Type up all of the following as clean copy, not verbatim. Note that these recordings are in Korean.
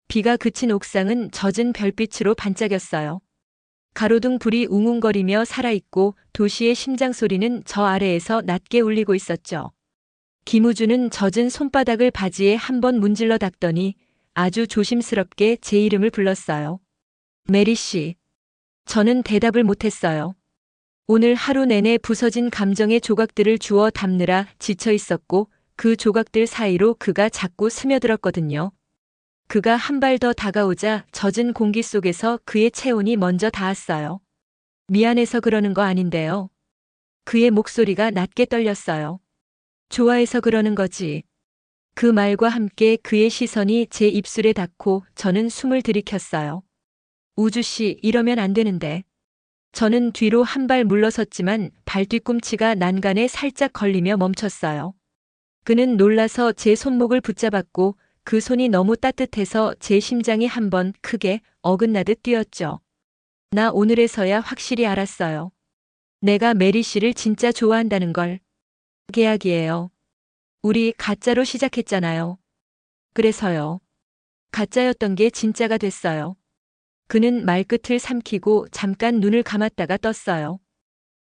비가 그친 옥상은 젖은 별빛으로 반짝였어요. 가로등 불이 웅웅거리며 살아있고 도시의 심장 소리는 저 아래에서 낮게 울리고 있었죠. 김우주는 젖은 손바닥을 바지에 한번 문질러 닦더니 아주 조심스럽게 제 이름을 불렀어요. 메리 씨. 저는 대답을 못했어요. 오늘 하루 내내 부서진 감정의 조각들을 주워 담느라 지쳐 있었고 그 조각들 사이로 그가 자꾸 스며들었거든요. 그가 한 발 더 다가오자 젖은 공기 속에서 그의 체온이 먼저 닿았어요. 미안해서 그러는 거 아닌데요. 그의 목소리가 낮게 떨렸어요. 좋아해서 그러는 거지. 그 말과 함께 그의 시선이 제 입술에 닿고 저는 숨을 들이켰어요. 우주 씨, 이러면 안 되는데. 저는 뒤로 한 발 물러섰지만 발뒤꿈치가 난간에 살짝 걸리며 멈췄어요. 그는 놀라서 제 손목을 붙잡았고 그 손이 너무 따뜻해서 제 심장이 한번 크게 어긋나듯 뛰었죠. 나 오늘에서야 확실히 알았어요. 내가 메리 씨를 진짜 좋아한다는 걸. 계약이에요. 우리 가짜로 시작했잖아요. 그래서요. 가짜였던 게 진짜가 됐어요. 그는 말끝을 삼키고 잠깐 눈을 감았다가 떴어요.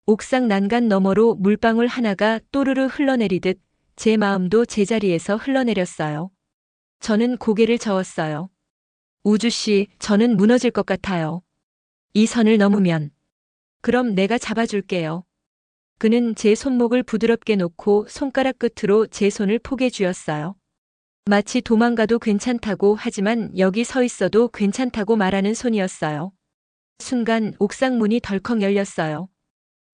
옥상 난간 너머로 물방울 하나가 또르르 흘러내리듯 제 마음도 제자리에서 흘러내렸어요. 저는 고개를 저었어요. 우주 씨, 저는 무너질 것 같아요. 이 선을 넘으면. 그럼 내가 잡아줄게요. 그는 제 손목을 부드럽게 놓고 손가락 끝으로 제 손을 포개 쥐었어요. 마치 도망가도 괜찮다고 하지만 여기 서 있어도 괜찮다고 말하는 손이었어요. 순간 옥상 문이 덜컥 열렸어요.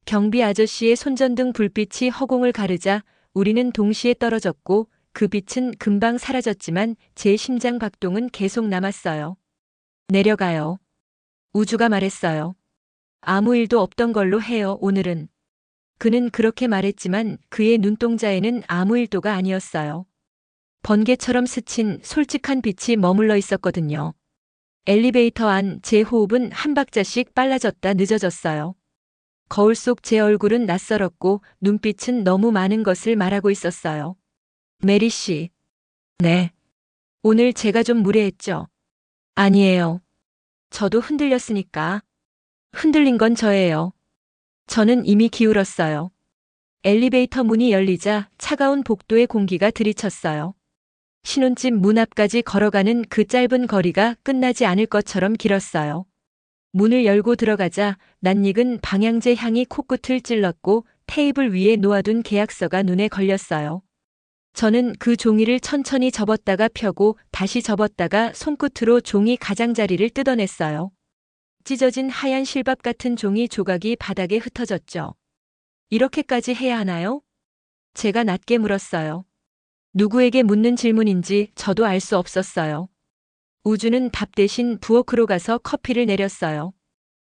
경비 아저씨의 손전등 불빛이 허공을 가르자 우리는 동시에 떨어졌고 그 빛은 금방 사라졌지만 제 심장 박동은 계속 남았어요. 내려가요. 우주가 말했어요. 아무 일도 없던 걸로 해요, 오늘은. 그는 그렇게 말했지만 그의 눈동자에는 아무 일도가 아니었어요. 번개처럼 스친 솔직한 빛이 머물러 있었거든요. 엘리베이터 안 제 호흡은 한 박자씩 빨라졌다 늦어졌어요. 거울 속 제 얼굴은 낯설었고 눈빛은 너무 많은 것을 말하고 있었어요. 메리 씨. 네. 오늘 제가 좀 무례했죠? 아니에요. 저도 흔들렸으니까. 흔들린 건 저예요. 저는 이미 기울었어요. 엘리베이터 문이 열리자 차가운 복도의 공기가 들이쳤어요. 신혼집 문 앞까지 걸어가는 그 짧은 거리가 끝나지 않을 것처럼 길었어요. 문을 열고 들어가자 낯익은 방향제 향이 코끝을 찔렀고 테이블 위에 놓아둔 계약서가 눈에 걸렸어요. 저는 그 종이를 천천히 접었다가 펴고 다시 접었다가 손끝으로 종이 가장자리를 뜯어냈어요. 찢어진 하얀 실밥 같은 종이 조각이 바닥에 흩어졌죠. 이렇게까지 해야 하나요? 제가 낮게 물었어요. 누구에게 묻는 질문인지 저도 알 수 없었어요. 우주는 답 대신 부엌으로 가서 커피를 내렸어요.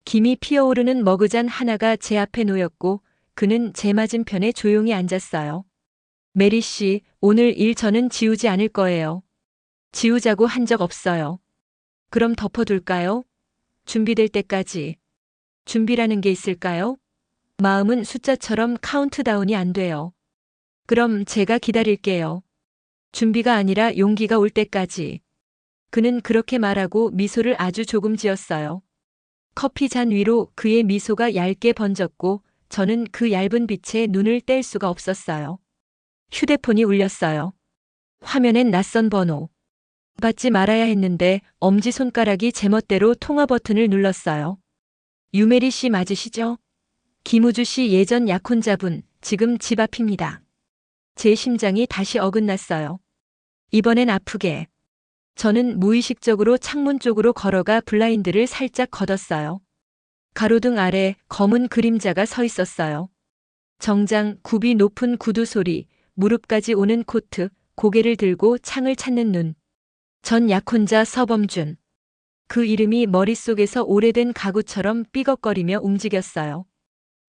김이 피어오르는 머그잔 하나가 제 앞에 놓였고 그는 제 맞은편에 조용히 앉았어요. 메리 씨, 오늘 일 저는 지우지 않을 거예요. 지우자고 한 적 없어요. 그럼 덮어둘까요? 준비될 때까지. 준비라는 게 있을까요? 마음은 숫자처럼 카운트다운이 안 돼요. 그럼 제가 기다릴게요. 준비가 아니라 용기가 올 때까지. 그는 그렇게 말하고 미소를 아주 조금 지었어요. 커피 잔 위로 그의 미소가 얇게 번졌고 저는 그 얇은 빛에 눈을 뗄 수가 없었어요. 휴대폰이 울렸어요. 화면엔 낯선 번호. 받지 말아야 했는데 엄지손가락이 제멋대로 통화 버튼을 눌렀어요. 유메리 씨 맞으시죠? 김우주 씨 예전 약혼자분, 지금 집 앞입니다. 제 심장이 다시 어긋났어요. 이번엔 아프게. 저는 무의식적으로 창문 쪽으로 걸어가 블라인드를 살짝 걷었어요. 가로등 아래 검은 그림자가 서 있었어요. 정장, 굽이 높은 구두 소리, 무릎까지 오는 코트, 고개를 들고 창을 찾는 눈. 전 약혼자 서범준. 그 이름이 머릿속에서 오래된 가구처럼 삐걱거리며 움직였어요.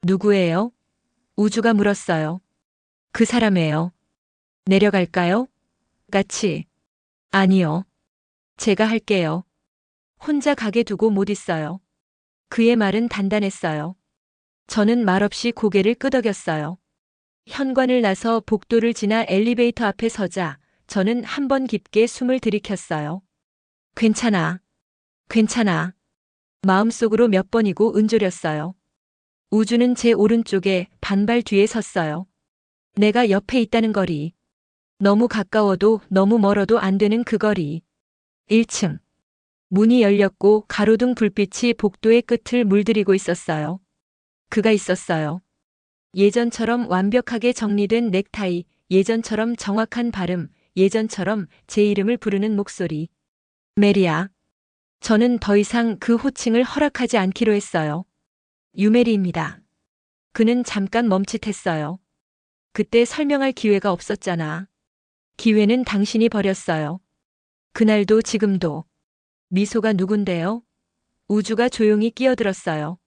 누구예요? 우주가 물었어요. 그 사람이에요. 내려갈까요? 같이. 아니요. 제가 할게요. 혼자 가게 두고 못 있어요. 그의 말은 단단했어요. 저는 말없이 고개를 끄덕였어요. 현관을 나서 복도를 지나 엘리베이터 앞에 서자 저는 한 번 깊게 숨을 들이켰어요. 괜찮아. 괜찮아. 마음속으로 몇 번이고 은졸였어요. 우주는 제 오른쪽에 반발 뒤에 섰어요. 내가 옆에 있다는 거리. 너무 가까워도 너무 멀어도 안 되는 그 거리. 1층. 문이 열렸고 가로등 불빛이 복도의 끝을 물들이고 있었어요. 그가 있었어요. 예전처럼 완벽하게 정리된 넥타이, 예전처럼 정확한 발음, 예전처럼 제 이름을 부르는 목소리. 메리야. 저는 더 이상 그 호칭을 허락하지 않기로 했어요. 유메리입니다. 그는 잠깐 멈칫했어요. 그때 설명할 기회가 없었잖아. 기회는 당신이 버렸어요. 그날도 지금도. 미소가 누군데요? 우주가 조용히 끼어들었어요.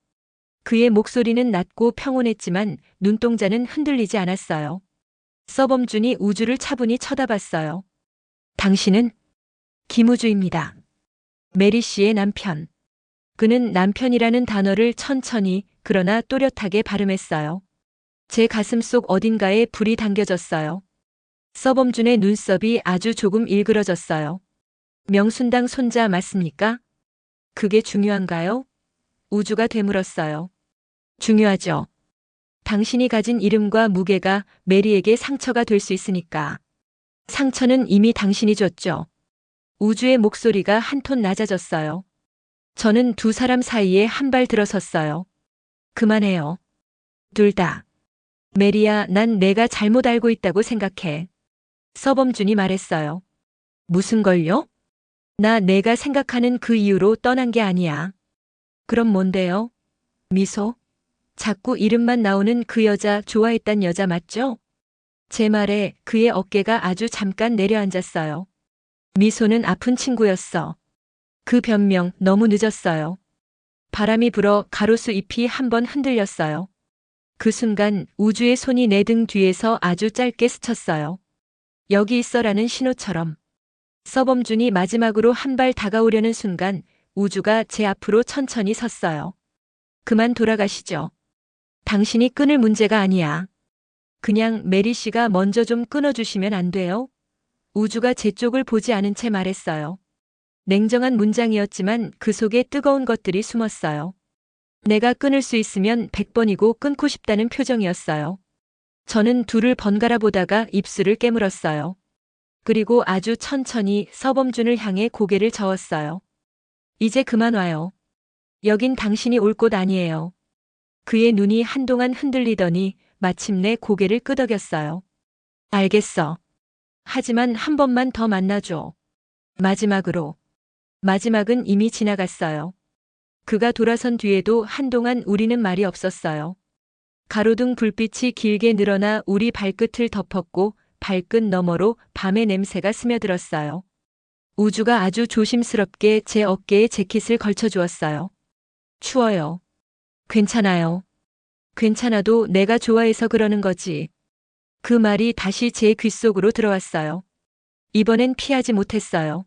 그의 목소리는 낮고 평온했지만 눈동자는 흔들리지 않았어요. 서범준이 우주를 차분히 쳐다봤어요. 당신은? 김우주입니다. 메리 씨의 남편. 그는 남편이라는 단어를 천천히 그러나 또렷하게 발음했어요. 제 가슴 속 어딘가에 불이 당겨졌어요. 서범준의 눈썹이 아주 조금 일그러졌어요. 명순당 손자 맞습니까? 그게 중요한가요? 우주가 되물었어요. 중요하죠. 당신이 가진 이름과 무게가 메리에게 상처가 될 수 있으니까. 상처는 이미 당신이 줬죠. 우주의 목소리가 한 톤 낮아졌어요. 저는 두 사람 사이에 한 발 들어섰어요. 그만해요. 둘 다. 메리야, 난 내가 잘못 알고 있다고 생각해. 서범준이 말했어요. 무슨 걸요? 내가 생각하는 그 이유로 떠난 게 아니야. 그럼 뭔데요? 미소? 자꾸 이름만 나오는 그 여자 좋아했단 여자 맞죠? 제 말에 그의 어깨가 아주 잠깐 내려앉았어요. 미소는 아픈 친구였어. 그 변명 너무 늦었어요. 바람이 불어 가로수 잎이 한번 흔들렸어요. 그 순간 우주의 손이 내 등 뒤에서 아주 짧게 스쳤어요. 여기 있어라는 신호처럼. 서범준이 마지막으로 한 발 다가오려는 순간 우주가 제 앞으로 천천히 섰어요. 그만 돌아가시죠. 당신이 끊을 문제가 아니야. 그냥 메리 씨가 먼저 좀 끊어주시면 안 돼요? 우주가 제 쪽을 보지 않은 채 말했어요. 냉정한 문장이었지만 그 속에 뜨거운 것들이 숨었어요. 내가 끊을 수 있으면 100번이고 끊고 싶다는 표정이었어요. 저는 둘을 번갈아 보다가 입술을 깨물었어요. 그리고 아주 천천히 서범준을 향해 고개를 저었어요. 이제 그만 와요. 여긴 당신이 올 곳 아니에요. 그의 눈이 한동안 흔들리더니 마침내 고개를 끄덕였어요. 알겠어. 하지만 한 번만 더 만나줘. 마지막으로. 마지막은 이미 지나갔어요. 그가 돌아선 뒤에도 한동안 우리는 말이 없었어요. 가로등 불빛이 길게 늘어나 우리 발끝을 덮었고 발끝 너머로 밤의 냄새가 스며들었어요. 우주가 아주 조심스럽게 제 어깨에 재킷을 걸쳐주었어요. 추워요. 괜찮아요. 괜찮아도 내가 좋아해서 그러는 거지. 그 말이 다시 제 귓속으로 들어왔어요. 이번엔 피하지 못했어요.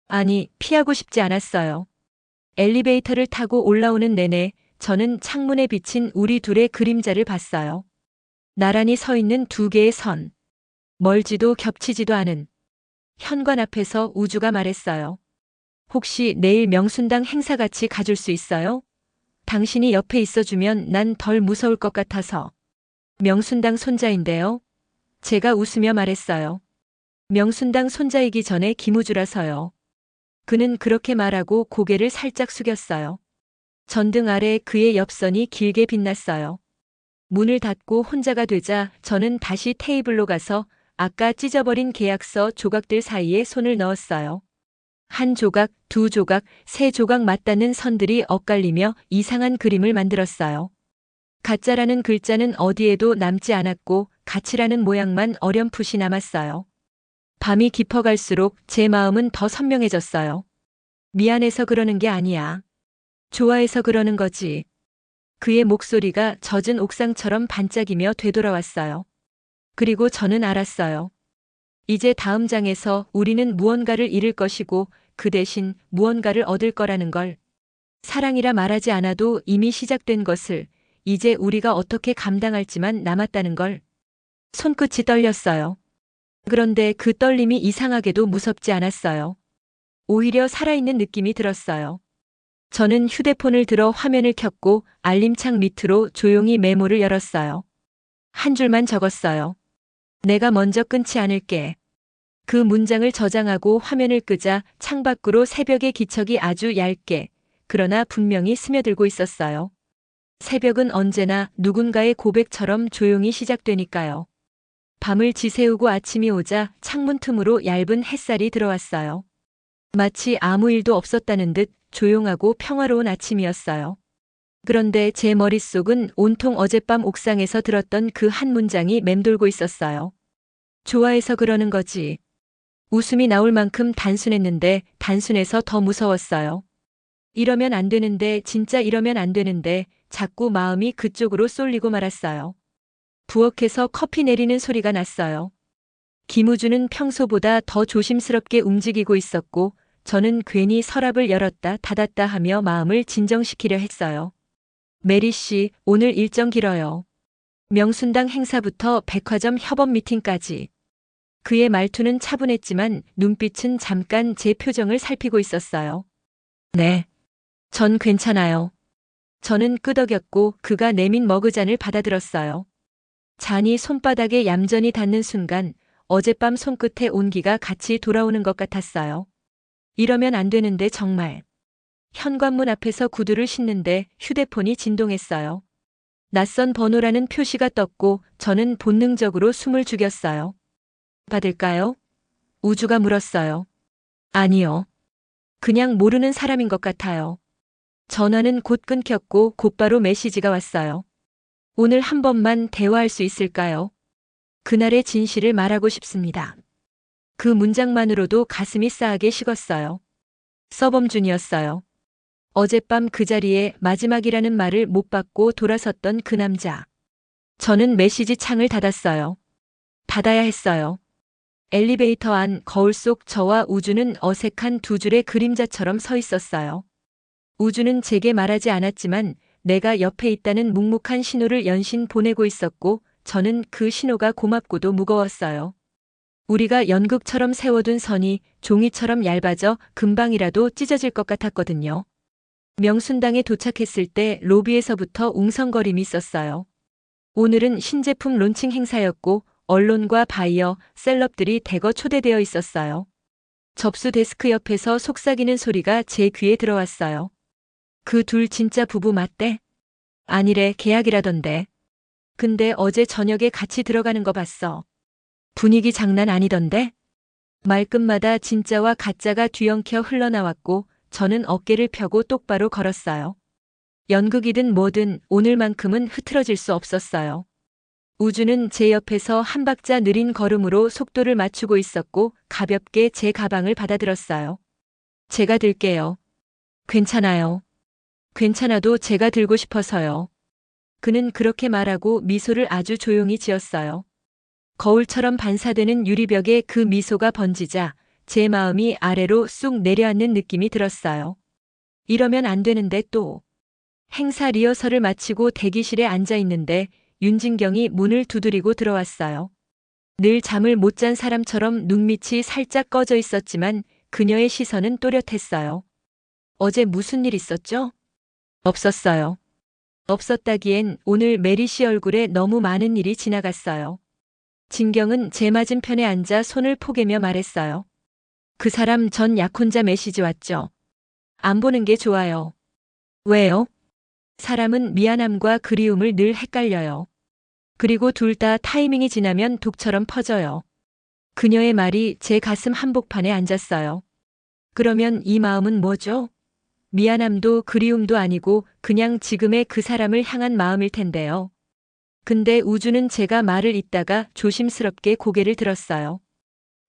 아니, 피하고 싶지 않았어요. 엘리베이터를 타고 올라오는 내내 저는 창문에 비친 우리 둘의 그림자를 봤어요. 나란히 서 있는 두 개의 선. 멀지도 겹치지도 않은. 현관 앞에서 우주가 말했어요. 혹시 내일 명순당 행사같이 가줄 수 있어요? 당신이 옆에 있어주면 난 덜 무서울 것 같아서. 명순당 손자인데요. 제가 웃으며 말했어요. 명순당 손자이기 전에 김우주라서요. 그는 그렇게 말하고 고개를 살짝 숙였어요. 전등 아래 그의 옆선이 길게 빛났어요. 문을 닫고 혼자가 되자 저는 다시 테이블로 가서 아까 찢어버린 계약서 조각들 사이에 손을 넣었어요. 한 조각, 두 조각, 세 조각 맞닿는 선들이 엇갈리며 이상한 그림을 만들었어요. 가짜라는 글자는 어디에도 남지 않았고 가치라는 모양만 어렴풋이 남았어요. 밤이 깊어갈수록 제 마음은 더 선명해졌어요. 미안해서 그러는 게 아니야. 좋아해서 그러는 거지. 그의 목소리가 젖은 옥상처럼 반짝이며 되돌아왔어요. 그리고 저는 알았어요. 이제 다음 장에서 우리는 무언가를 잃을 것이고 그 대신 무언가를 얻을 거라는 걸. 사랑이라 말하지 않아도 이미 시작된 것을 이제 우리가 어떻게 감당할지만 남았다는 걸. 손끝이 떨렸어요. 그런데 그 떨림이 이상하게도 무섭지 않았어요. 오히려 살아있는 느낌이 들었어요. 저는 휴대폰을 들어 화면을 켰고 알림창 밑으로 조용히 메모를 열었어요. 한 줄만 적었어요. 내가 먼저 끊지 않을게. 그 문장을 저장하고 화면을 끄자 창밖으로 새벽의 기척이 아주 얇게, 그러나 분명히 스며들고 있었어요. 새벽은 언제나 누군가의 고백처럼 조용히 시작되니까요. 밤을 지새우고 아침이 오자 창문 틈으로 얇은 햇살이 들어왔어요. 마치 아무 일도 없었다는 듯 조용하고 평화로운 아침이었어요. 그런데 제 머릿속은 온통 어젯밤 옥상에서 들었던 그 한 문장이 맴돌고 있었어요. 좋아해서 그러는 거지. 웃음이 나올 만큼 단순했는데 단순해서 더 무서웠어요. 이러면 안 되는데, 진짜 이러면 안 되는데 자꾸 마음이 그쪽으로 쏠리고 말았어요. 부엌에서 커피 내리는 소리가 났어요. 김우주는 평소보다 더 조심스럽게 움직이고 있었고 저는 괜히 서랍을 열었다 닫았다 하며 마음을 진정시키려 했어요. 메리 씨, 오늘 일정 길어요. 명순당 행사부터 백화점 협업 미팅까지. 그의 말투는 차분했지만 눈빛은 잠깐 제 표정을 살피고 있었어요. 네. 전 괜찮아요. 저는 끄덕였고 그가 내민 머그잔을 받아들었어요. 잔이 손바닥에 얌전히 닿는 순간 어젯밤 손끝에 온기가 같이 돌아오는 것 같았어요. 이러면 안 되는데 정말. 현관문 앞에서 구두를 신는데 휴대폰이 진동했어요. 낯선 번호라는 표시가 떴고 저는 본능적으로 숨을 죽였어요. 받을까요? 우주가 물었어요. 아니요. 그냥 모르는 사람인 것 같아요. 전화는 곧 끊겼고 곧바로 메시지가 왔어요. 오늘 한 번만 대화할 수 있을까요? 그날의 진실을 말하고 싶습니다. 그 문장만으로도 가슴이 싸하게 식었어요. 서범준이었어요. 어젯밤 그 자리에 마지막이라는 말을 못 받고 돌아섰던 그 남자. 저는 메시지 창을 닫았어요. 닫아야 했어요. 엘리베이터 안 거울 속 저와 우주는 어색한 두 줄의 그림자처럼 서 있었어요. 우주는 제게 말하지 않았지만 내가 옆에 있다는 묵묵한 신호를 연신 보내고 있었고 저는 그 신호가 고맙고도 무거웠어요. 우리가 연극처럼 세워둔 선이 종이처럼 얇아져 금방이라도 찢어질 것 같았거든요. 명순당에 도착했을 때 로비에서부터 웅성거림이 있었어요. 오늘은 신제품 론칭 행사였고 언론과 바이어, 셀럽들이 대거 초대되어 있었어요. 접수 데스크 옆에서 속삭이는 소리가 제 귀에 들어왔어요. 그 둘 진짜 부부 맞대? 아니래, 계약이라던데. 근데 어제 저녁에 같이 들어가는 거 봤어. 분위기 장난 아니던데? 말끝마다 진짜와 가짜가 뒤엉켜 흘러나왔고 저는 어깨를 펴고 똑바로 걸었어요. 연극이든 뭐든 오늘만큼은 흐트러질 수 없었어요. 우주는 제 옆에서 한 박자 느린 걸음으로 속도를 맞추고 있었고 가볍게 제 가방을 받아들었어요. 제가 들게요. 괜찮아요. 괜찮아도 제가 들고 싶어서요. 그는 그렇게 말하고 미소를 아주 조용히 지었어요. 거울처럼 반사되는 유리벽에 그 미소가 번지자 제 마음이 아래로 쑥 내려앉는 느낌이 들었어요. 이러면 안 되는데 또. 행사 리허설을 마치고 대기실에 앉아 있는데 윤진경이 문을 두드리고 들어왔어요. 늘 잠을 못 잔 사람처럼 눈밑이 살짝 꺼져 있었지만 그녀의 시선은 또렷했어요. 어제 무슨 일 있었죠? 없었어요. 없었다기엔 오늘 메리 씨 얼굴에 너무 많은 일이 지나갔어요. 진경은 제 맞은편에 앉아 손을 포개며 말했어요. 그 사람 전 약혼자 메시지 왔죠. 안 보는 게 좋아요. 왜요? 사람은 미안함과 그리움을 늘 헷갈려요. 그리고 둘 다 타이밍이 지나면 독처럼 퍼져요. 그녀의 말이 제 가슴 한복판에 앉았어요. 그러면 이 마음은 뭐죠? 미안함도 그리움도 아니고 그냥 지금의 그 사람을 향한 마음일 텐데요. 근데 우주는 제가 말을 잇다가 조심스럽게 고개를 들었어요.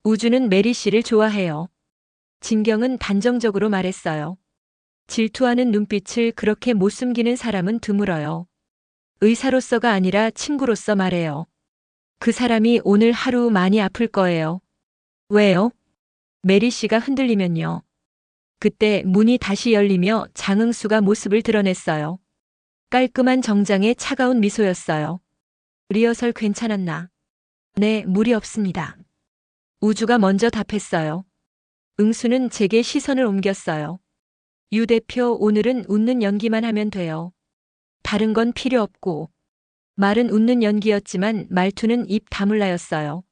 우주는 메리 씨를 좋아해요. 진경은 단정적으로 말했어요. 질투하는 눈빛을 그렇게 못 숨기는 사람은 드물어요. 의사로서가 아니라 친구로서 말해요. 그 사람이 오늘 하루 많이 아플 거예요. 왜요? 메리 씨가 흔들리면요. 그때 문이 다시 열리며 장응수가 모습을 드러냈어요. 깔끔한 정장에 차가운 미소였어요. 리허설 괜찮았나? 네, 무리 없습니다. 우주가 먼저 답했어요. 응수는 제게 시선을 옮겼어요. 유 대표, 오늘은 웃는 연기만 하면 돼요. 다른 건 필요 없고. 말은 웃는 연기였지만 말투는 입 다물라였어요.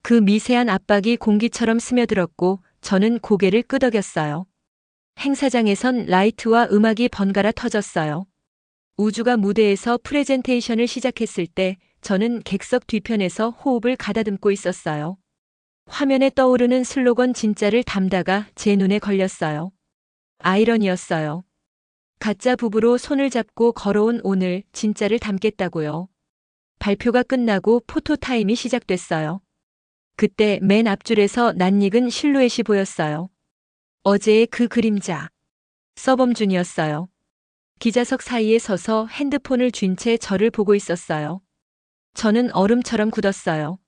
그 미세한 압박이 공기처럼 스며들었고 저는 고개를 끄덕였어요. 행사장에선 라이트와 음악이 번갈아 터졌어요. 우주가 무대에서 프레젠테이션을 시작했을 때 저는 객석 뒤편에서 호흡을 가다듬고 있었어요. 화면에 떠오르는 슬로건 진짜를 담다가 제 눈에 걸렸어요. 아이러니였어요. 가짜 부부로 손을 잡고 걸어온 오늘 진짜를 담겠다고요. 발표가 끝나고 포토타임이 시작됐어요. 그때 맨 앞줄에서 낯익은 실루엣이 보였어요. 어제의 그 그림자. 서범준이었어요. 기자석 사이에 서서 핸드폰을 쥔 채 저를 보고 있었어요. 저는 얼음처럼 굳었어요.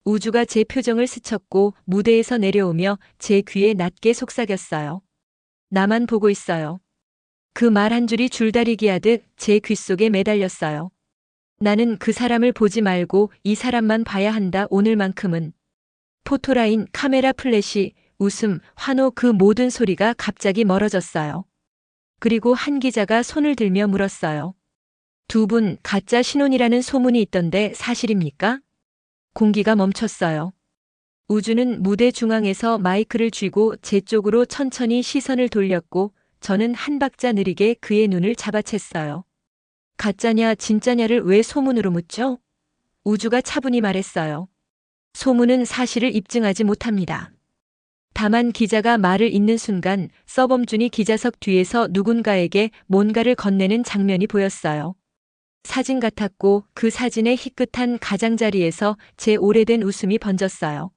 우주가 제 표정을 스쳤고 무대에서 내려오며 제 귀에 낮게 속삭였어요. 나만 보고 있어요. 그 말 한 줄이 줄다리기 하듯 제 귓속에 매달렸어요. 나는 그 사람을 보지 말고 이 사람만 봐야 한다 오늘만큼은. 포토라인, 카메라 플래시, 웃음, 환호 그 모든 소리가 갑자기 멀어졌어요. 그리고 한 기자가 손을 들며 물었어요. 두 분 가짜 신혼이라는 소문이 있던데 사실입니까? 공기가 멈췄어요. 우주는 무대 중앙에서 마이크를 쥐고 제 쪽으로 천천히 시선을 돌렸고 저는 한 박자 느리게 그의 눈을 잡아챘어요. 가짜냐 진짜냐를 왜 소문으로 묻죠? 우주가 차분히 말했어요. 소문은 사실을 입증하지 못합니다. 다만 기자가 말을 잇는 순간 서범준이 기자석 뒤에서 누군가에게 뭔가를 건네는 장면이 보였어요. 사진 같았고 그 사진의 희끗한 가장자리에서 제 오래된 웃음이 번졌어요.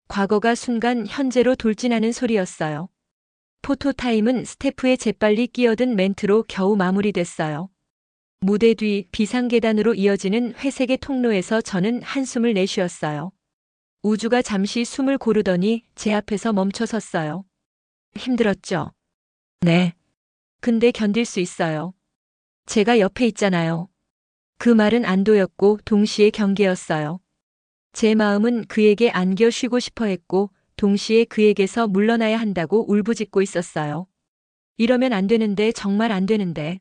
과거가 순간 현재로 돌진하는 소리였어요. 포토타임은 스태프의 재빨리 끼어든 멘트로 겨우 마무리됐어요. 무대 뒤 비상계단으로 이어지는 회색의 통로에서 저는 한숨을 내쉬었어요. 우주가 잠시 숨을 고르더니 제 앞에서 멈춰 섰어요. 힘들었죠? 네. 근데 견딜 수 있어요. 제가 옆에 있잖아요. 그 말은 안도였고 동시에 경계였어요. 제 마음은 그에게 안겨 쉬고 싶어 했고 동시에 그에게서 물러나야 한다고 울부짖고 있었어요. 이러면 안 되는데 정말 안 되는데.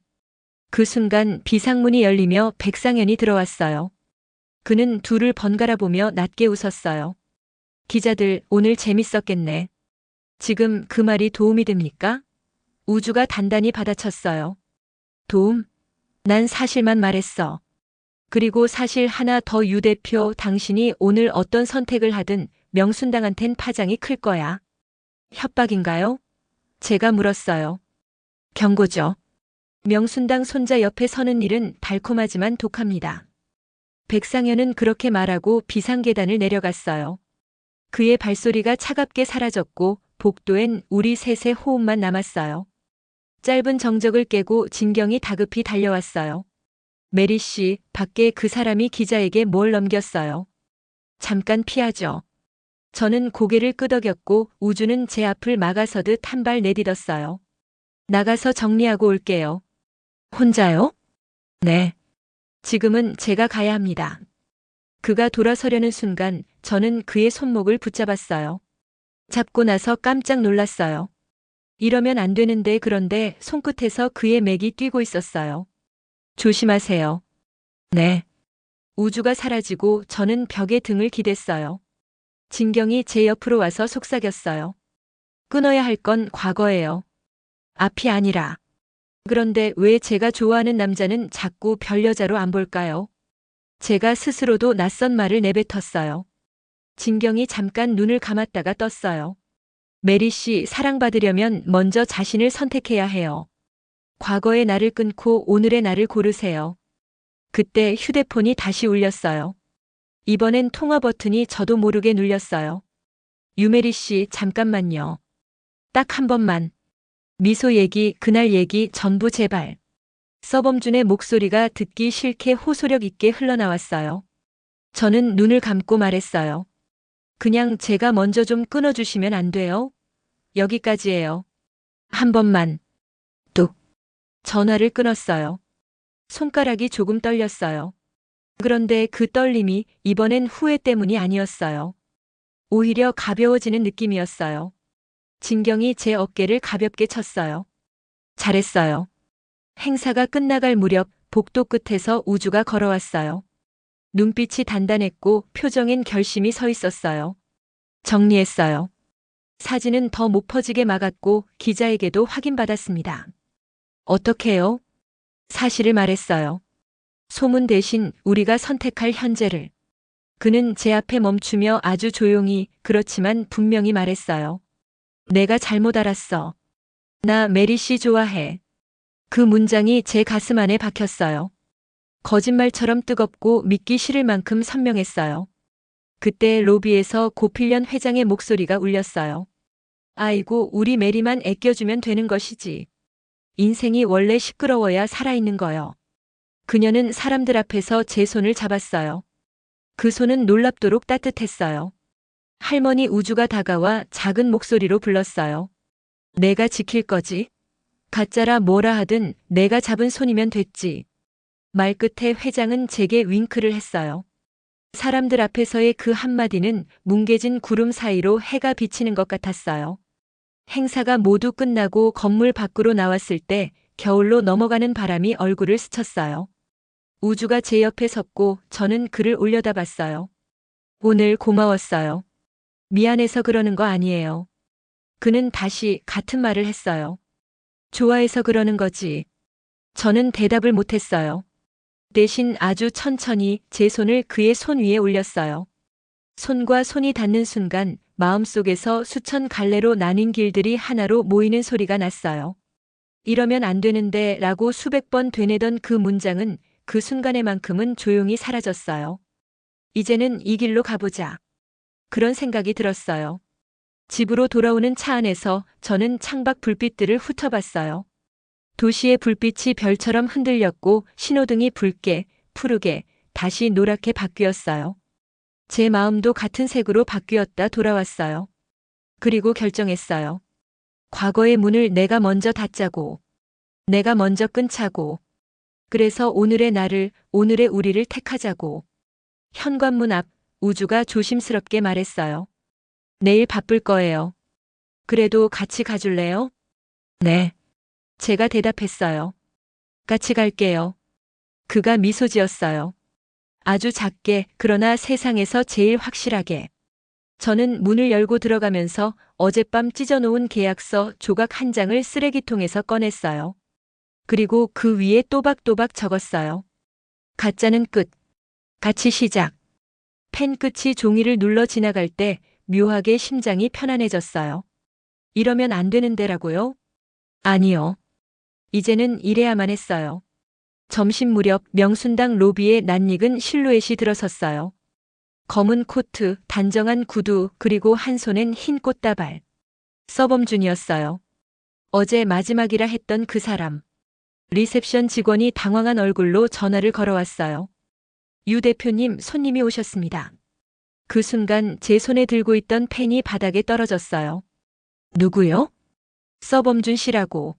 그 순간 비상문이 열리며 백상현이 들어왔어요. 그는 둘을 번갈아 보며 낮게 웃었어요. 기자들 오늘 재밌었겠네. 지금 그 말이 도움이 됩니까? 우주가 단단히 받아쳤어요. 도움? 난 사실만 말했어. 그리고 사실 하나 더 유 대표 당신이 오늘 어떤 선택을 하든 명순당한텐 파장이 클 거야. 협박인가요? 제가 물었어요. 경고죠. 명순당 손자 옆에 서는 일은 달콤하지만 독합니다. 백상현은 그렇게 말하고 비상계단을 내려갔어요. 그의 발소리가 차갑게 사라졌고 복도엔 우리 셋의 호흡만 남았어요. 짧은 정적을 깨고 진경이 다급히 달려왔어요. 메리 씨, 밖에 그 사람이 기자에게 뭘 넘겼어요. 잠깐 피하죠. 저는 고개를 끄덕였고 우주는 제 앞을 막아서듯 한 발 내딛었어요. 나가서 정리하고 올게요. 혼자요? 네. 지금은 제가 가야 합니다. 그가 돌아서려는 순간 저는 그의 손목을 붙잡았어요. 잡고 나서 깜짝 놀랐어요. 이러면 안 되는데 그런데 손끝에서 그의 맥이 뛰고 있었어요. 조심하세요. 네. 우주가 사라지고 저는 벽에 등을 기댔어요. 진경이 제 옆으로 와서 속삭였어요. 끊어야 할 건 과거예요. 앞이 아니라. 그런데 왜 제가 좋아하는 남자는 자꾸 별 여자로 안 볼까요? 제가 스스로도 낯선 말을 내뱉었어요. 진경이 잠깐 눈을 감았다가 떴어요. 메리 씨, 사랑받으려면 먼저 자신을 선택해야 해요. 과거의 나를 끊고 오늘의 나를 고르세요. 그때 휴대폰이 다시 울렸어요. 이번엔 통화 버튼이 저도 모르게 눌렸어요. 유메리 씨, 잠깐만요. 딱 한 번만. 미소 얘기, 그날 얘기 전부 제발. 서범준의 목소리가 듣기 싫게 호소력 있게 흘러나왔어요. 저는 눈을 감고 말했어요. 그냥 제가 먼저 좀 끊어주시면 안 돼요? 여기까지예요. 한 번만. 뚝. 전화를 끊었어요. 손가락이 조금 떨렸어요. 그런데 그 떨림이 이번엔 후회 때문이 아니었어요. 오히려 가벼워지는 느낌이었어요. 진경이 제 어깨를 가볍게 쳤어요. 잘했어요. 행사가 끝나갈 무렵 복도 끝에서 우주가 걸어왔어요. 눈빛이 단단했고 표정엔 결심이 서 있었어요. 정리했어요. 사진은 더 못 퍼지게 막았고 기자에게도 확인받았습니다. 어떻게요? 사실을 말했어요. 소문 대신 우리가 선택할 현재를. 그는 제 앞에 멈추며 아주 조용히 그렇지만 분명히 말했어요. 내가 잘못 알았어. 나 메리 씨 좋아해. 그 문장이 제 가슴 안에 박혔어요. 거짓말처럼 뜨겁고 믿기 싫을 만큼 선명했어요. 그때 로비에서 고필련 회장의 목소리가 울렸어요. 아이고, 우리 메리만 애껴주면 되는 것이지. 인생이 원래 시끄러워야 살아있는 거요. 그녀는 사람들 앞에서 제 손을 잡았어요. 그 손은 놀랍도록 따뜻했어요. 할머니 우주가 다가와 작은 목소리로 불렀어요. 내가 지킬 거지? 가짜라 뭐라 하든 내가 잡은 손이면 됐지. 말 끝에 회장은 제게 윙크를 했어요. 사람들 앞에서의 그 한마디는 뭉개진 구름 사이로 해가 비치는 것 같았어요. 행사가 모두 끝나고 건물 밖으로 나왔을 때 겨울로 넘어가는 바람이 얼굴을 스쳤어요. 우주가 제 옆에 섰고 저는 그를 올려다봤어요. 오늘 고마웠어요. 미안해서 그러는 거 아니에요. 그는 다시 같은 말을 했어요. 좋아해서 그러는 거지. 저는 대답을 못했어요. 대신 아주 천천히 제 손을 그의 손 위에 올렸어요. 손과 손이 닿는 순간 마음속에서 수천 갈래로 나뉜 길들이 하나로 모이는 소리가 났어요. 이러면 안 되는데 라고 수백 번 되뇌던 그 문장은 그 순간에만큼은 조용히 사라졌어요. 이제는 이 길로 가보자. 그런 생각이 들었어요. 집으로 돌아오는 차 안에서 저는 창밖 불빛들을 훑어봤어요. 도시의 불빛이 별처럼 흔들렸고 신호등이 붉게, 푸르게, 다시 노랗게 바뀌었어요. 제 마음도 같은 색으로 바뀌었다 돌아왔어요. 그리고 결정했어요. 과거의 문을 내가 먼저 닫자고. 내가 먼저 끊자고. 그래서 오늘의 나를, 오늘의 우리를 택하자고. 현관문 앞 우주가 조심스럽게 말했어요. 내일 바쁠 거예요. 그래도 같이 가줄래요? 네. 제가 대답했어요. 같이 갈게요. 그가 미소 지었어요. 아주 작게, 그러나 세상에서 제일 확실하게. 저는 문을 열고 들어가면서 어젯밤 찢어놓은 계약서 조각 한 장을 쓰레기통에서 꺼냈어요. 그리고 그 위에 또박또박 적었어요. 가짜는 끝. 같이 시작. 펜 끝이 종이를 눌러 지나갈 때 묘하게 심장이 편안해졌어요. 이러면 안 되는데라고요? 아니요. 이제는 이래야만 했어요. 점심 무렵 명순당 로비에 낯익은 실루엣이 들어섰어요. 검은 코트, 단정한 구두, 그리고 한 손엔 흰 꽃다발. 서범준이었어요. 어제 마지막이라 했던 그 사람. 리셉션 직원이 당황한 얼굴로 전화를 걸어왔어요. 유 대표님, 손님이 오셨습니다. 그 순간 제 손에 들고 있던 펜이 바닥에 떨어졌어요. 누구요? 서범준 씨라고.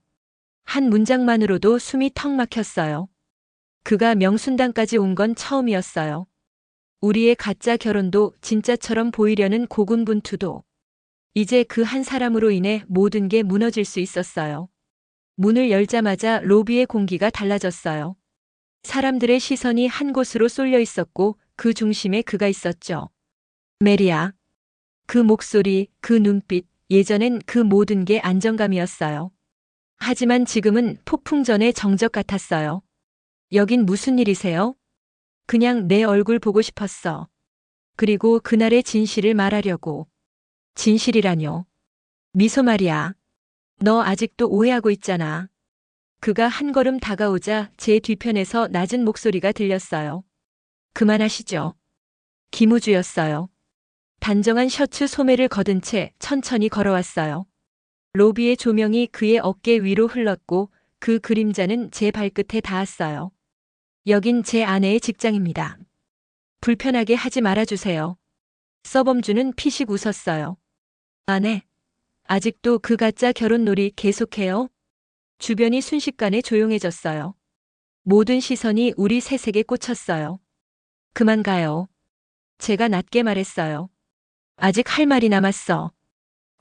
한 문장만으로도 숨이 턱 막혔어요. 그가 명순당까지 온 건 처음이었어요. 우리의 가짜 결혼도 진짜처럼 보이려는 고군분투도. 이제 그 한 사람으로 인해 모든 게 무너질 수 있었어요. 문을 열자마자 로비의 공기가 달라졌어요. 사람들의 시선이 한 곳으로 쏠려 있었고 그 중심에 그가 있었죠. 메리야. 그 목소리, 그 눈빛, 예전엔 그 모든 게 안정감이었어요. 하지만 지금은 폭풍 전의 정적 같았어요. 여긴 무슨 일이세요? 그냥 내 얼굴 보고 싶었어. 그리고 그날의 진실을 말하려고. 진실이라뇨. 미소 말이야. 너 아직도 오해하고 있잖아. 그가 한 걸음 다가오자 제 뒤편에서 낮은 목소리가 들렸어요. 그만하시죠. 김우주였어요. 단정한 셔츠 소매를 걷은 채 천천히 걸어왔어요. 로비의 조명이 그의 어깨 위로 흘렀고 그 그림자는 제 발끝에 닿았어요. 여긴 제 아내의 직장입니다. 불편하게 하지 말아주세요. 서범주는 피식 웃었어요. 아내, 아직도 그 가짜 결혼놀이 계속해요? 주변이 순식간에 조용해졌어요. 모든 시선이 우리 셋에게 꽂혔어요. 그만 가요. 제가 낮게 말했어요. 아직 할 말이 남았어.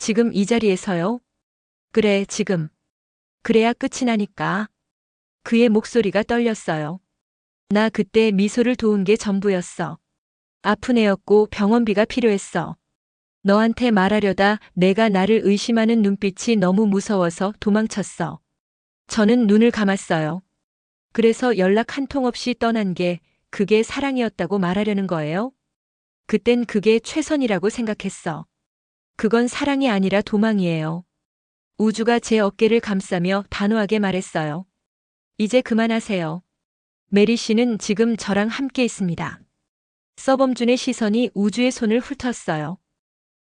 지금 이 자리에서요? 그래, 지금. 그래야 끝이 나니까. 그의 목소리가 떨렸어요. 나 그때 미소를 도운 게 전부였어. 아픈 애였고 병원비가 필요했어. 너한테 말하려다 내가 나를 의심하는 눈빛이 너무 무서워서 도망쳤어. 저는 눈을 감았어요. 그래서 연락 한 통 없이 떠난 게 그게 사랑이었다고 말하려는 거예요? 그땐 그게 최선이라고 생각했어. 그건 사랑이 아니라 도망이에요. 우주가 제 어깨를 감싸며 단호하게 말했어요. 이제 그만하세요. 메리 씨는 지금 저랑 함께 있습니다. 서범준의 시선이 우주의 손을 훑었어요.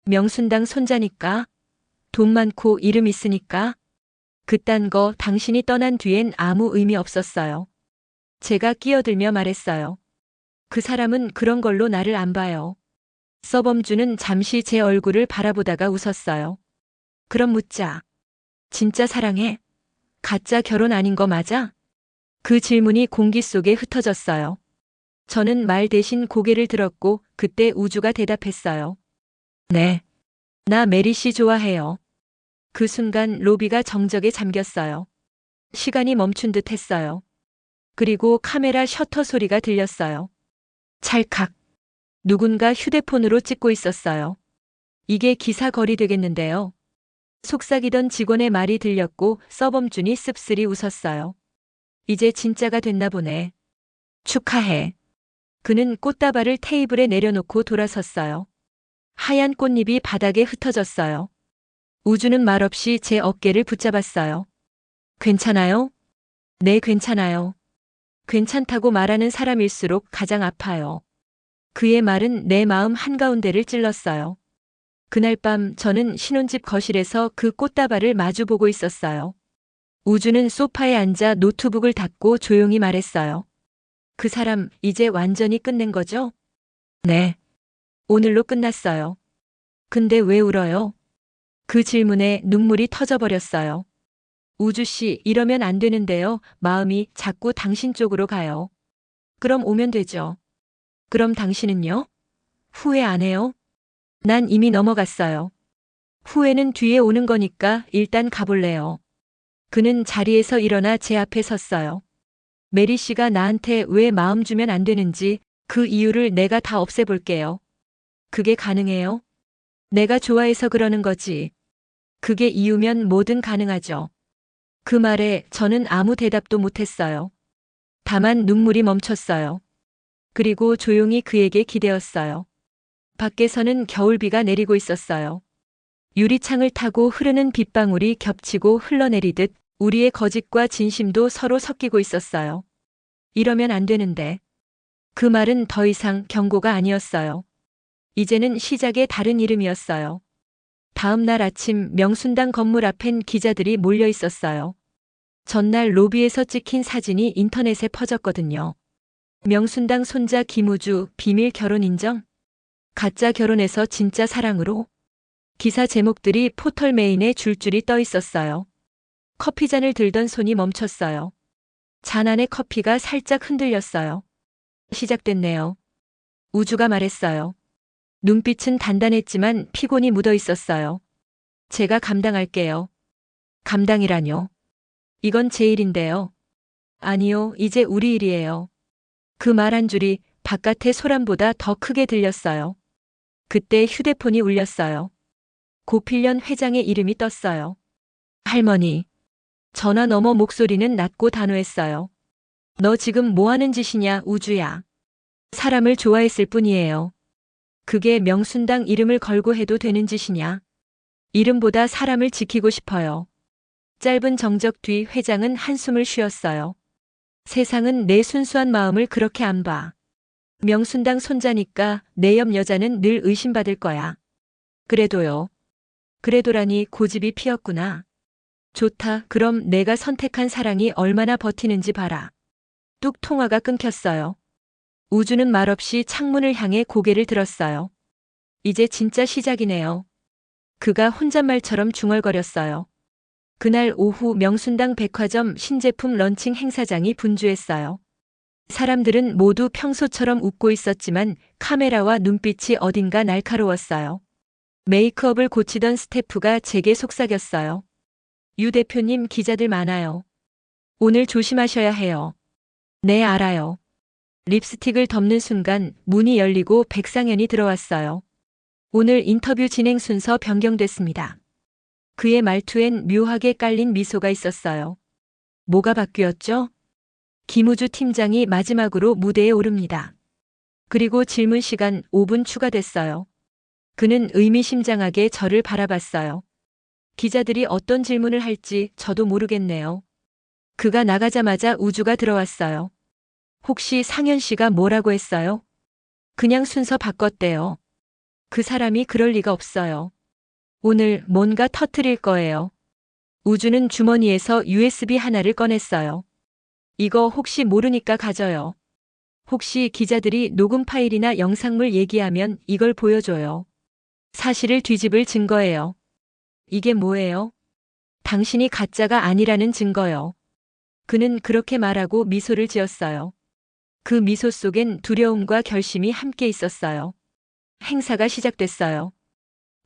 명순당 손자니까? 돈 많고 이름 있으니까? 그딴 거 당신이 떠난 뒤엔 아무 의미 없었어요. 제가 끼어들며 말했어요. 그 사람은 그런 걸로 나를 안 봐요. 서범준은 잠시 제 얼굴을 바라보다가 웃었어요. 그럼 묻자. 진짜 사랑해? 가짜 결혼 아닌 거 맞아? 그 질문이 공기 속에 흩어졌어요. 저는 말 대신 고개를 들었고 그때 우주가 대답했어요. 네. 나 메리 씨 좋아해요. 그 순간 로비가 정적에 잠겼어요. 시간이 멈춘 듯 했어요. 그리고 카메라 셔터 소리가 들렸어요. 찰칵. 누군가 휴대폰으로 찍고 있었어요. 이게 기사 거리 되겠는데요. 속삭이던 직원의 말이 들렸고 서범준이 씁쓸히 웃었어요. 이제 진짜가 됐나 보네. 축하해. 그는 꽃다발을 테이블에 내려놓고 돌아섰어요. 하얀 꽃잎이 바닥에 흩어졌어요. 우주는 말없이 제 어깨를 붙잡았어요. 괜찮아요? 네, 괜찮아요. 괜찮다고 말하는 사람일수록 가장 아파요. 그의 말은 내 마음 한가운데를 찔렀어요. 그날 밤 저는 신혼집 거실에서 그 꽃다발을 마주보고 있었어요. 우주는 소파에 앉아 노트북을 닫고 조용히 말했어요. 그 사람 이제 완전히 끝낸 거죠? 네. 오늘로 끝났어요. 근데 왜 울어요? 그 질문에 눈물이 터져버렸어요. 우주 씨, 이러면 안 되는데요. 마음이 자꾸 당신 쪽으로 가요. 그럼 오면 되죠. 그럼 당신은요? 후회 안 해요? 난 이미 넘어갔어요. 후회는 뒤에 오는 거니까 일단 가볼래요. 그는 자리에서 일어나 제 앞에 섰어요. 메리 씨가 나한테 왜 마음 주면 안 되는지 그 이유를 내가 다 없애볼게요. 그게 가능해요? 내가 좋아해서 그러는 거지. 그게 이유면 뭐든 가능하죠. 그 말에 저는 아무 대답도 못했어요. 다만 눈물이 멈췄어요. 그리고 조용히 그에게 기대었어요. 밖에서는 겨울비가 내리고 있었어요. 유리창을 타고 흐르는 빗방울이 겹치고 흘러내리듯 우리의 거짓과 진심도 서로 섞이고 있었어요. 이러면 안 되는데. 그 말은 더 이상 경고가 아니었어요. 이제는 시작의 다른 이름이었어요. 다음 날 아침 명순당 건물 앞엔 기자들이 몰려 있었어요. 전날 로비에서 찍힌 사진이 인터넷에 퍼졌거든요. 명순당 손자 김우주 비밀 결혼 인정? 가짜 결혼에서 진짜 사랑으로? 기사 제목들이 포털 메인에 줄줄이 떠 있었어요. 커피잔을 들던 손이 멈췄어요. 잔 안의 커피가 살짝 흔들렸어요. 시작됐네요. 우주가 말했어요. 눈빛은 단단했지만 피곤이 묻어 있었어요. 제가 감당할게요. 감당이라뇨. 이건 제 일인데요. 아니요, 이제 우리 일이에요. 그 말 한 줄이 바깥의 소란보다 더 크게 들렸어요. 그때 휴대폰이 울렸어요. 고필련 회장의 이름이 떴어요. 할머니. 전화 너머 목소리는 낮고 단호했어요. 너 지금 뭐 하는 짓이냐, 우주야. 사람을 좋아했을 뿐이에요. 그게 명순당 이름을 걸고 해도 되는 짓이냐? 이름보다 사람을 지키고 싶어요. 짧은 정적 뒤 회장은 한숨을 쉬었어요. 세상은 내 순수한 마음을 그렇게 안 봐. 명순당 손자니까 내 옆 여자는 늘 의심받을 거야. 그래도요. 그래도라니 고집이 피었구나. 좋다. 그럼 내가 선택한 사랑이 얼마나 버티는지 봐라. 뚝 통화가 끊겼어요. 우주는 말없이 창문을 향해 고개를 들었어요. 이제 진짜 시작이네요. 그가 혼잣말처럼 중얼거렸어요. 그날 오후 명순당 백화점 신제품 런칭 행사장이 분주했어요. 사람들은 모두 평소처럼 웃고 있었지만 카메라와 눈빛이 어딘가 날카로웠어요. 메이크업을 고치던 스태프가 제게 속삭였어요. 유 대표님, 기자들 많아요. 오늘 조심하셔야 해요. 네, 알아요. 립스틱을 덮는 순간 문이 열리고 백상현이 들어왔어요. 오늘 인터뷰 진행 순서 변경됐습니다. 그의 말투엔 묘하게 깔린 미소가 있었어요. 뭐가 바뀌었죠? 김우주 팀장이 마지막으로 무대에 오릅니다. 그리고 질문 시간 5분 추가됐어요. 그는 의미심장하게 저를 바라봤어요. 기자들이 어떤 질문을 할지 저도 모르겠네요. 그가 나가자마자 우주가 들어왔어요. 혹시 상현 씨가 뭐라고 했어요? 그냥 순서 바꿨대요. 그 사람이 그럴 리가 없어요. 오늘 뭔가 터뜨릴 거예요. 우주는 주머니에서 USB 하나를 꺼냈어요. 이거 혹시 모르니까 가져요. 혹시 기자들이 녹음 파일이나 영상물 얘기하면 이걸 보여줘요. 사실을 뒤집을 증거예요. 이게 뭐예요? 당신이 가짜가 아니라는 증거요. 그는 그렇게 말하고 미소를 지었어요. 그 미소 속엔 두려움과 결심이 함께 있었어요. 행사가 시작됐어요.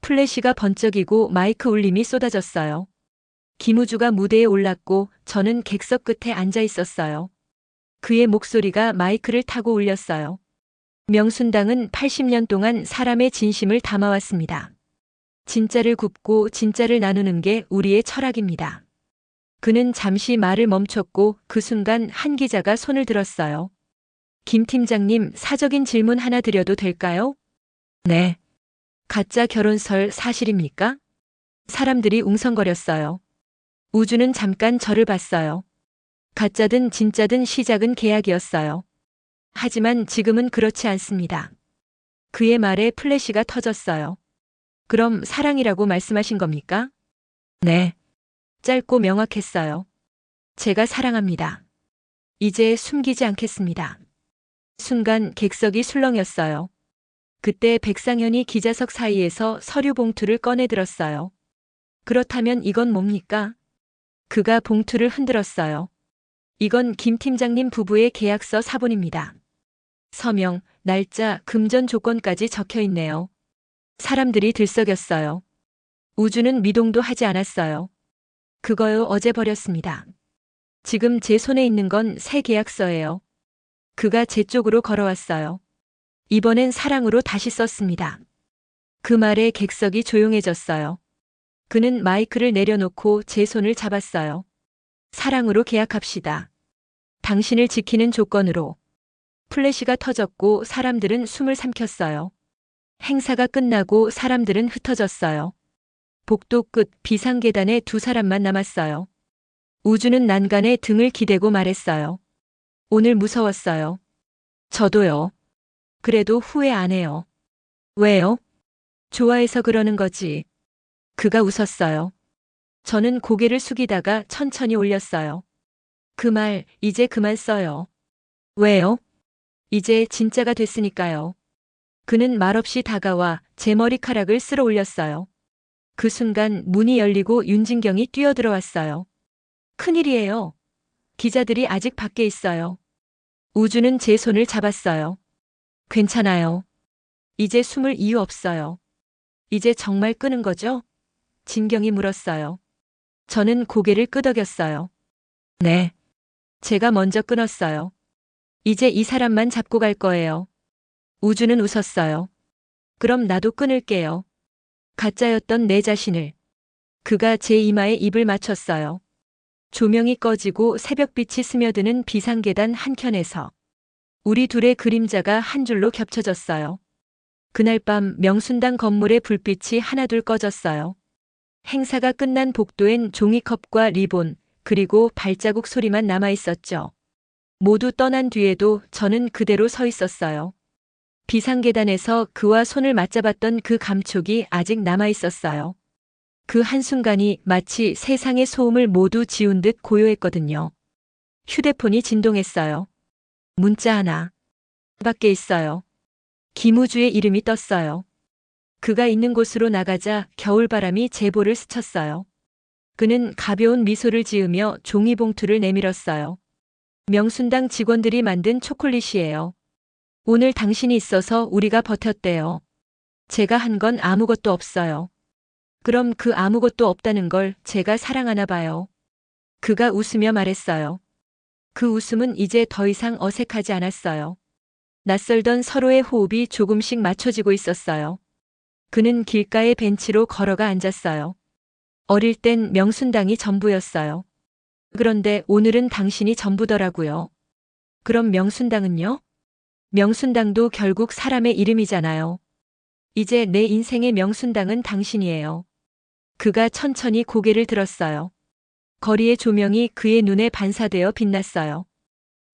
플래시가 번쩍이고 마이크 울림이 쏟아졌어요. 김우주가 무대에 올랐고 저는 객석 끝에 앉아 있었어요. 그의 목소리가 마이크를 타고 울렸어요. 명순당은 80년 동안 사람의 진심을 담아왔습니다. 진짜를 굽고 진짜를 나누는 게 우리의 철학입니다. 그는 잠시 말을 멈췄고 그 순간 한 기자가 손을 들었어요. 김 팀장님, 사적인 질문 하나 드려도 될까요? 네. 가짜 결혼설 사실입니까? 사람들이 웅성거렸어요. 우주는 잠깐 저를 봤어요. 가짜든 진짜든 시작은 계약이었어요. 하지만 지금은 그렇지 않습니다. 그의 말에 플래시가 터졌어요. 그럼 사랑이라고 말씀하신 겁니까? 네. 짧고 명확했어요. 제가 사랑합니다. 이제 숨기지 않겠습니다. 순간 객석이 술렁였어요. 그때 백상현이 기자석 사이에서 서류 봉투를 꺼내 들었어요. 그렇다면 이건 뭡니까? 그가 봉투를 흔들었어요. 이건 김 팀장님 부부의 계약서 사본입니다. 서명, 날짜, 금전 조건까지 적혀 있네요. 사람들이 들썩였어요. 우주는 미동도 하지 않았어요. 그거요, 어제 버렸습니다. 지금 제 손에 있는 건 새 계약서예요. 그가 제 쪽으로 걸어왔어요. 이번엔 사랑으로 다시 썼습니다. 그 말에 객석이 조용해졌어요. 그는 마이크를 내려놓고 제 손을 잡았어요. 사랑으로 계약합시다. 당신을 지키는 조건으로. 플래시가 터졌고 사람들은 숨을 삼켰어요. 행사가 끝나고 사람들은 흩어졌어요. 복도 끝 비상계단에 두 사람만 남았어요. 우주는 난간에 등을 기대고 말했어요. 오늘 무서웠어요. 저도요. 그래도 후회 안 해요. 왜요? 좋아해서 그러는 거지. 그가 웃었어요. 저는 고개를 숙이다가 천천히 올렸어요. 그 말 이제 그만 써요. 왜요? 이제 진짜가 됐으니까요. 그는 말없이 다가와 제 머리카락을 쓸어 올렸어요. 그 순간 문이 열리고 윤진경이 뛰어들어왔어요. 큰일이에요. 기자들이 아직 밖에 있어요. 우주는 제 손을 잡았어요. 괜찮아요. 이제 숨을 이유 없어요. 이제 정말 끄는 거죠? 진경이 물었어요. 저는 고개를 끄덕였어요. 네. 제가 먼저 끊었어요. 이제 이 사람만 잡고 갈 거예요. 우주는 웃었어요. 그럼 나도 끊을게요. 가짜였던 내 자신을. 그가 제 이마에 입을 맞췄어요. 조명이 꺼지고 새벽빛이 스며드는 비상계단 한켠에서 우리 둘의 그림자가 한 줄로 겹쳐졌어요. 그날 밤 명순당 건물의 불빛이 하나둘 꺼졌어요. 행사가 끝난 복도엔 종이컵과 리본, 그리고 발자국 소리만 남아 있었죠. 모두 떠난 뒤에도 저는 그대로 서 있었어요. 비상계단에서 그와 손을 맞잡았던 그 감촉이 아직 남아 있었어요. 그 한순간이 마치 세상의 소음을 모두 지운 듯 고요했거든요. 휴대폰이 진동했어요. 문자 하나. 밖에 있어요. 김우주의 이름이 떴어요. 그가 있는 곳으로 나가자 겨울바람이 제 볼을 스쳤어요. 그는 가벼운 미소를 지으며 종이봉투를 내밀었어요. 명순당 직원들이 만든 초콜릿이에요. 오늘 당신이 있어서 우리가 버텼대요. 제가 한 건 아무것도 없어요. 그럼 그 아무것도 없다는 걸 제가 사랑하나 봐요. 그가 웃으며 말했어요. 그 웃음은 이제 더 이상 어색하지 않았어요. 낯설던 서로의 호흡이 조금씩 맞춰지고 있었어요. 그는 길가의 벤치로 걸어가 앉았어요. 어릴 땐 명순당이 전부였어요. 그런데 오늘은 당신이 전부더라고요. 그럼 명순당은요? 명순당도 결국 사람의 이름이잖아요. 이제 내 인생의 명순당은 당신이에요. 그가 천천히 고개를 들었어요. 거리의 조명이 그의 눈에 반사되어 빛났어요.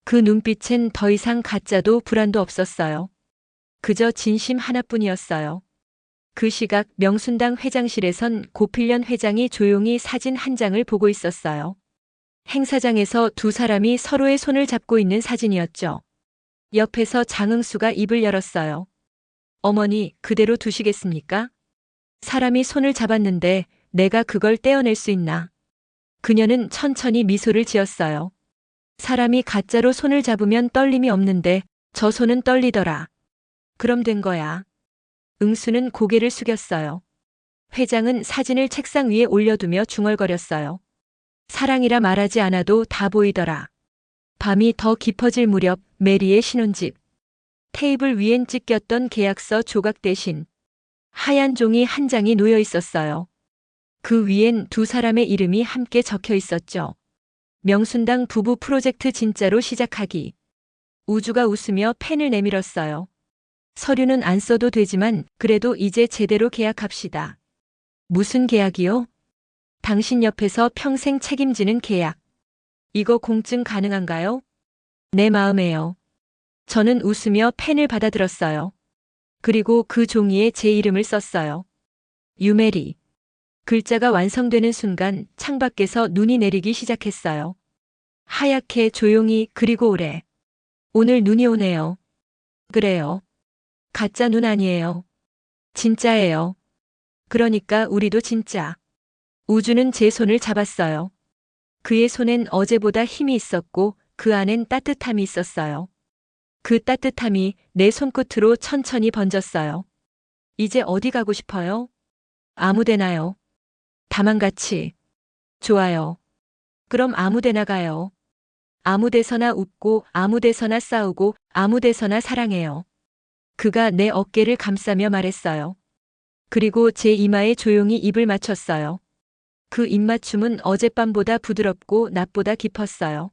그 눈빛엔 더 이상 가짜도 불안도 없었어요. 그저 진심 하나뿐이었어요. 그 시각 명순당 회장실에선 고필련 회장이 조용히 사진 한 장을 보고 있었어요. 행사장에서 두 사람이 서로의 손을 잡고 있는 사진이었죠. 옆에서 장응수가 입을 열었어요. 어머니, 그대로 두시겠습니까? 사람이 손을 잡았는데 내가 그걸 떼어낼 수 있나? 그녀는 천천히 미소를 지었어요. 사람이 가짜로 손을 잡으면 떨림이 없는데 저 손은 떨리더라. 그럼 된 거야. 응수는 고개를 숙였어요. 회장은 사진을 책상 위에 올려두며 중얼거렸어요. 사랑이라 말하지 않아도 다 보이더라. 밤이 더 깊어질 무렵 메리의 신혼집. 테이블 위엔 찢겼던 계약서 조각 대신 하얀 종이 한 장이 놓여 있었어요. 그 위엔 두 사람의 이름이 함께 적혀 있었죠. 명순당 부부 프로젝트 진짜로 시작하기. 우주가 웃으며 펜을 내밀었어요. 서류는 안 써도 되지만 그래도 이제 제대로 계약합시다. 무슨 계약이요? 당신 옆에서 평생 책임지는 계약. 이거 공증 가능한가요? 내 마음에요. 저는 웃으며 펜을 받아들었어요. 그리고 그 종이에 제 이름을 썼어요. 유메리. 글자가 완성되는 순간 창밖에서 눈이 내리기 시작했어요. 하얗게 조용히 그리고 오래. 오늘 눈이 오네요. 그래요. 가짜 눈 아니에요. 진짜예요. 그러니까 우리도 진짜. 우주는 제 손을 잡았어요. 그의 손엔 어제보다 힘이 있었고 그 안엔 따뜻함이 있었어요. 그 따뜻함이 내 손끝으로 천천히 번졌어요. 이제 어디 가고 싶어요? 아무데나요. 다만 같이. 좋아요. 그럼 아무데나 가요. 아무데서나 웃고 아무데서나 싸우고 아무데서나 사랑해요. 그가 내 어깨를 감싸며 말했어요. 그리고 제 이마에 조용히 입을 맞췄어요. 그 입맞춤은 어젯밤보다 부드럽고 낮보다 깊었어요.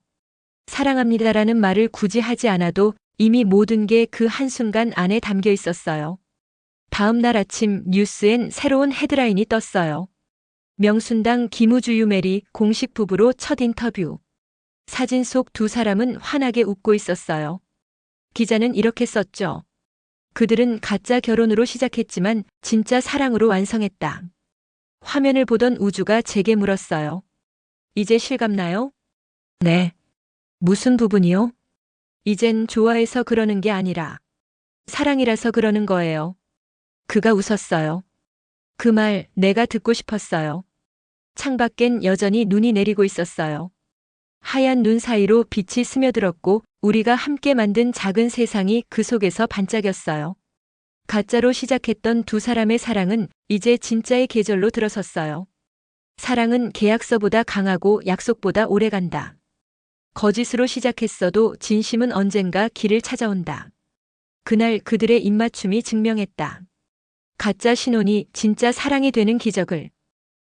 사랑합니다라는 말을 굳이 하지 않아도 이미 모든 게 그 한순간 안에 담겨 있었어요. 다음 날 아침 뉴스엔 새로운 헤드라인이 떴어요. 명순당 김우주 유메리 공식 부부로 첫 인터뷰. 사진 속 두 사람은 환하게 웃고 있었어요. 기자는 이렇게 썼죠. 그들은 가짜 결혼으로 시작했지만 진짜 사랑으로 완성했다. 화면을 보던 우주가 제게 물었어요. 이제 실감나요? 네. 무슨 부분이요? 이젠 좋아해서 그러는 게 아니라 사랑이라서 그러는 거예요. 그가 웃었어요. 그 말 내가 듣고 싶었어요. 창밖엔 여전히 눈이 내리고 있었어요. 하얀 눈 사이로 빛이 스며들었고 우리가 함께 만든 작은 세상이 그 속에서 반짝였어요. 가짜로 시작했던 두 사람의 사랑은 이제 진짜의 계절로 들어섰어요. 사랑은 계약서보다 강하고 약속보다 오래간다. 거짓으로 시작했어도 진심은 언젠가 길을 찾아온다. 그날 그들의 입맞춤이 증명했다. 가짜 신혼이 진짜 사랑이 되는 기적을.